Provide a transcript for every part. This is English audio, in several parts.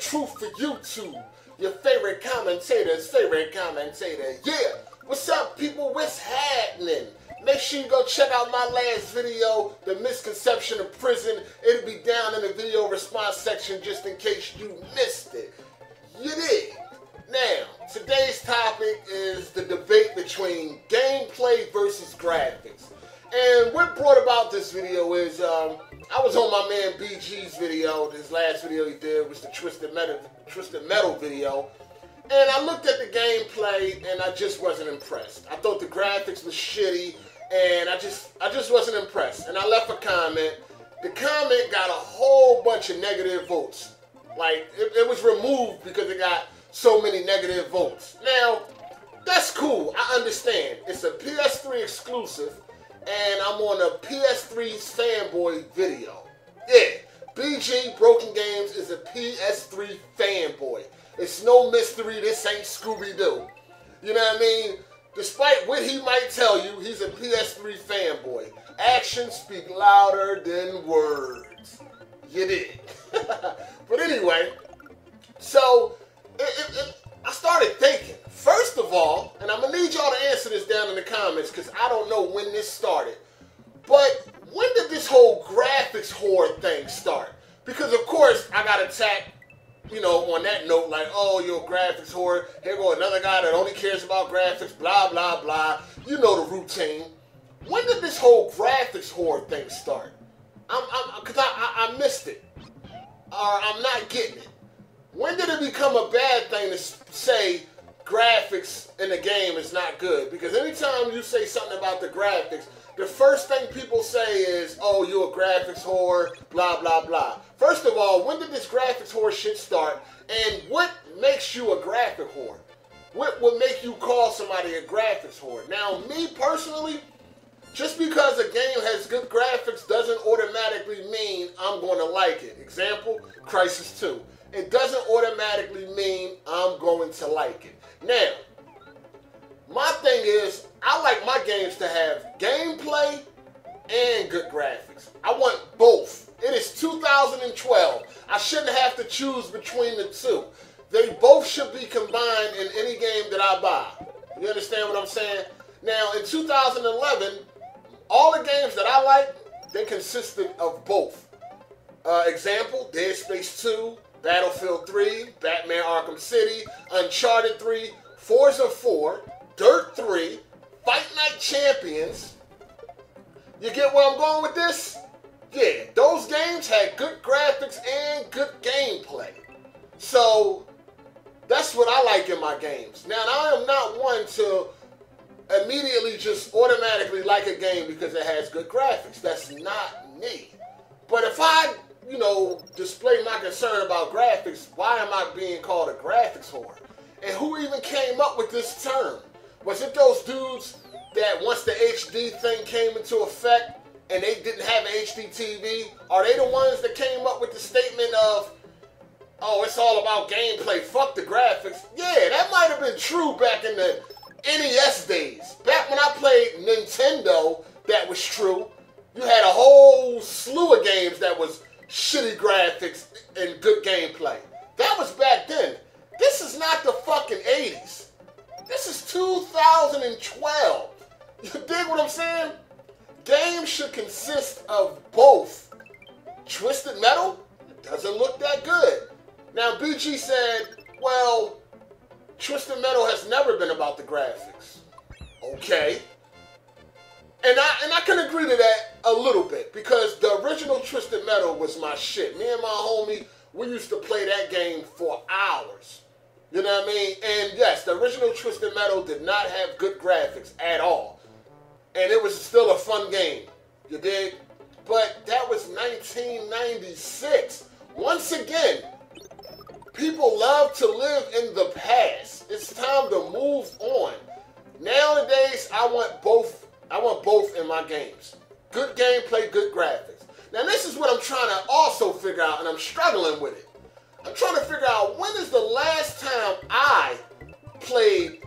truth for YouTube. Your favorite commentator's favorite commentator. Yeah, what's up, people? What's happening? Make sure you go check out my last video, The Misconception of Prison. It'll be down in the video response section just in case you missed it. You did. Now, today's topic is the debate between gameplay versus graphics. And what brought about this video is, I was on my man BG's video. His last video he did was the Twisted Metal video. And I looked at the gameplay and I just wasn't impressed. I thought the graphics was shitty and I just wasn't impressed. And I left a comment. The comment got a whole bunch of negative votes. Like, it was removed because it got so many negative votes. Now, that's cool. I understand. It's a PS3 exclusive. And I'm on a PS3's fanboy video. Yeah, BG Broken Games is a PS3 fanboy. It's no mystery, this ain't Scooby-Doo. You know what I mean? Despite what he might tell you, he's a PS3 fanboy. Actions speak louder than words. You did. But anyway, so I started thinking. First of all, and I'm going to need y'all to answer this down in the comments because I don't know when this started. But when did this whole graphics whore thing start? Because of course I got attacked, you know, on that note, like, oh, you're a graphics whore. Here go another guy that only cares about graphics, blah, blah, blah. You know the routine. When did this whole graphics whore thing start? Because I missed it. Or I'm not getting it. When did it become a bad thing to say graphics in the game is not good? Because anytime you say something about the graphics, the first thing people say is, oh, you're a graphics whore, blah, blah, blah. First of all, when did this graphics whore shit start? And what makes you a graphic whore? What would make you call somebody a graphics whore? Now, me personally, just because a game has good graphics doesn't automatically mean I'm going to like it. Example, Crysis 2. It doesn't automatically mean I'm going to like it. Now, my thing is, I like my games to have gameplay and good graphics. I want both. It is 2012. I shouldn't have to choose between the two. They both should be combined in any game that I buy. You understand what I'm saying? Now, in 2011, all the games that I like, they consisted of both. Example, Dead Space 2, Battlefield 3, Batman Arkham City, Uncharted 3, Forza 4, Dirt 3, Fight Night Champions. You get where I'm going with this? Yeah, those games had good graphics and good gameplay. So, that's what I like in my games. Now, I am not one to immediately just automatically like a game because it has good graphics. That's not me. But if I, you know, display my concern about graphics, why am I being called a graphics whore? And who even came up with this term? Was it those dudes that once the HD thing came into effect and they didn't have HD TV? Are they the ones that came up with the statement of, oh, it's all about gameplay, fuck the graphics? Yeah, that might have been true back in the NES days. Back when I played Nintendo, that was true. You had a whole slew of games that was shitty graphics and good gameplay. That was back then. This is not the fucking 80s. This is 2012. You dig what I'm saying? Games should consist of both. Twisted Metal doesn't look that good. Now, BG said, well, Twisted Metal has never been about the graphics. Okay. And I can agree to that a little bit because the original Twisted Metal was my shit. Me and my homie, we used to play that game for hours. You know what I mean? And yes, the original Twisted Metal did not have good graphics at all. And it was still a fun game. You dig? But that was 1996. Once again, people love to live in the past. It's time to move on. Nowadays, I want both in my games. Good gameplay, good graphics. Now, this is what I'm trying to also figure out, and I'm struggling with it. I'm trying to figure out when is the last time I played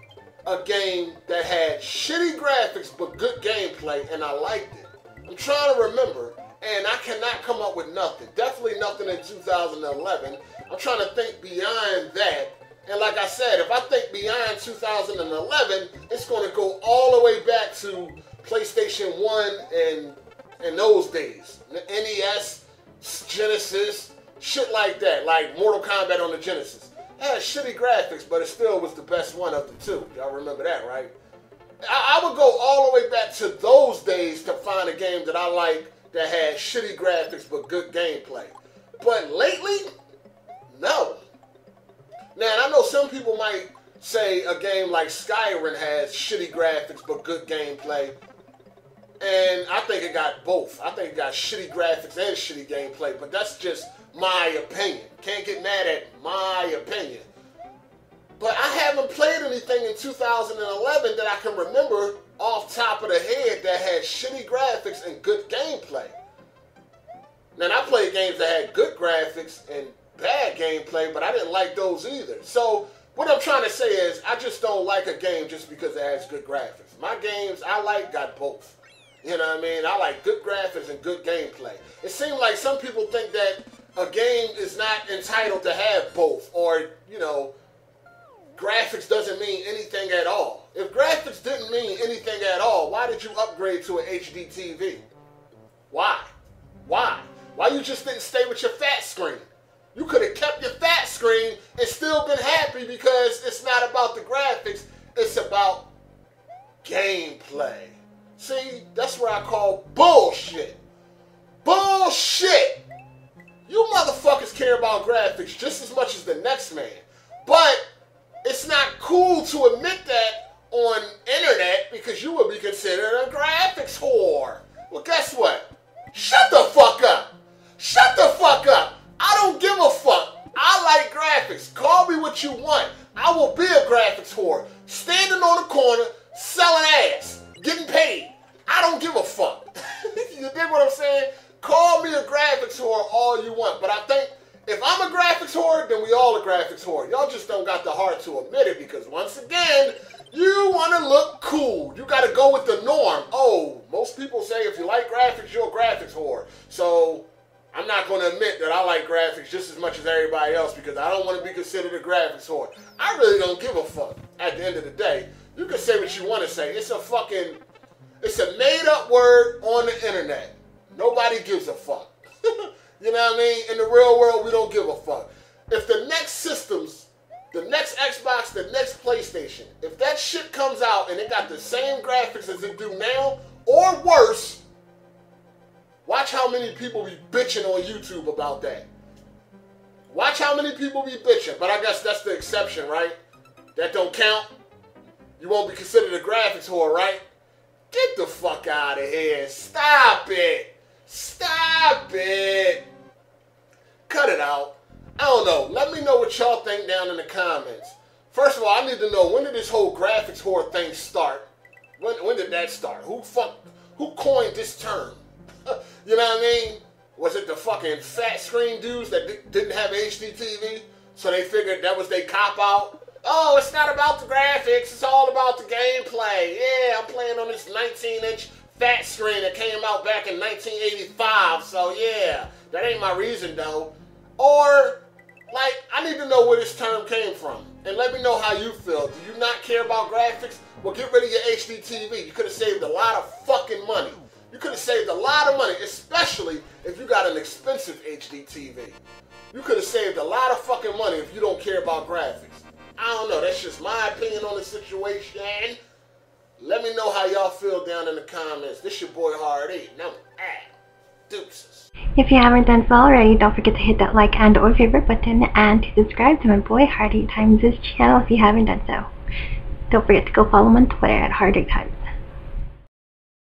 a game that had shitty graphics but good gameplay and I liked it. I'm trying to remember. and I cannot come up with nothing. Definitely nothing in 2011. I'm trying to think beyond that. And like I said, if I think beyond 2011, it's going to go all the way back to PlayStation 1 and those days. The NES, Genesis, shit like that. Like Mortal Kombat on the Genesis. It had shitty graphics, but it still was the best one of the two. Y'all remember that, right? I would go all the way back to those days to find a game that I like that had shitty graphics but good gameplay. But lately, no. Now, I know some people might say a game like Skyrim has shitty graphics but good gameplay. And I think it got both. I think it got shitty graphics and shitty gameplay, but that's just my opinion. Can't get mad at my opinion. But I haven't played anything in 2011 that I can remember off top of the head that had shitty graphics and good gameplay. Now, I played games that had good graphics and bad gameplay, but I didn't like those either. So, what I'm trying to say is, I just don't like a game just because it has good graphics. My games I like got both. You know what I mean? I like good graphics and good gameplay. It seems like some people think that a game is not entitled to have both, or, you know, graphics doesn't mean anything at all. If graphics didn't mean anything at all, why did you upgrade to an HD TV? Why? Why? Why you just didn't stay with your fat screen? You could have kept your fat screen and still been happy because it's not about the graphics, it's about gameplay. See, that's what I call bullshit. Bullshit! You motherfuckers care about graphics just as much as the next man. But it's not cool to admit that on internet because you would be considered a graphics whore. Well, guess what? Shut the fuck up. Shut the fuck up. I don't give a fuck. I like graphics. Call me what you want. I will be a graphics whore. Standing on the corner, selling ass, getting paid. I don't give a fuck. You dig what I'm saying? Call me a graphics whore all you want. But I think if I'm a graphics whore, then we all a graphics whore. Y'all just don't got the heart to admit it because once again, you want to look cool. You got to go with the norm. Oh, most people say if you like graphics, you're a graphics whore. So I'm not going to admit that I like graphics just as much as everybody else because I don't want to be considered a graphics whore. I really don't give a fuck. At the end of the day, you can say what you want to say. It's a made up word on the internet. Nobody gives a fuck. You know what I mean? In the real world, we don't give a fuck. If the next systems, the next Xbox, the next PlayStation, if that shit comes out and it got the same graphics as it do now, or worse, watch how many people be bitching on YouTube about that. Watch how many people be bitching. But I guess that's the exception, right? That don't count. You won't be considered a graphics whore, right? Get the fuck out of here. Stop it. Stop it. Cut it out. I don't know. Let me know what y'all think down in the comments. First of all, I need to know, when did this whole graphics whore thing start? When did that start? Who coined this term? You know what I mean? Was it the fucking fat screen dudes that didn't have HD TV? So they figured that was their cop-out? Oh, it's not about the graphics. It's all about the gameplay. Yeah, I'm playing on this 19-inch fat screen that came out back in 1985. So yeah, that ain't my reason though. Or, like, I need to know where this term came from. And let me know how you feel. Do you not care about graphics? Well, get rid of your HD TV. You could have saved a lot of fucking money. You could have saved a lot of money, especially if you got an expensive HD TV. You could have saved a lot of fucking money if you don't care about graphics. I don't know. That's just my opinion on the situation. Let me know how y'all feel down in the comments. This your boy Hard 8. And I'm deuces. If you haven't done so already, don't forget to hit that like and or favorite button and to subscribe to my boy Hard 8 Times' channel if you haven't done so. Don't forget to go follow him on Twitter at Hard 8 Times.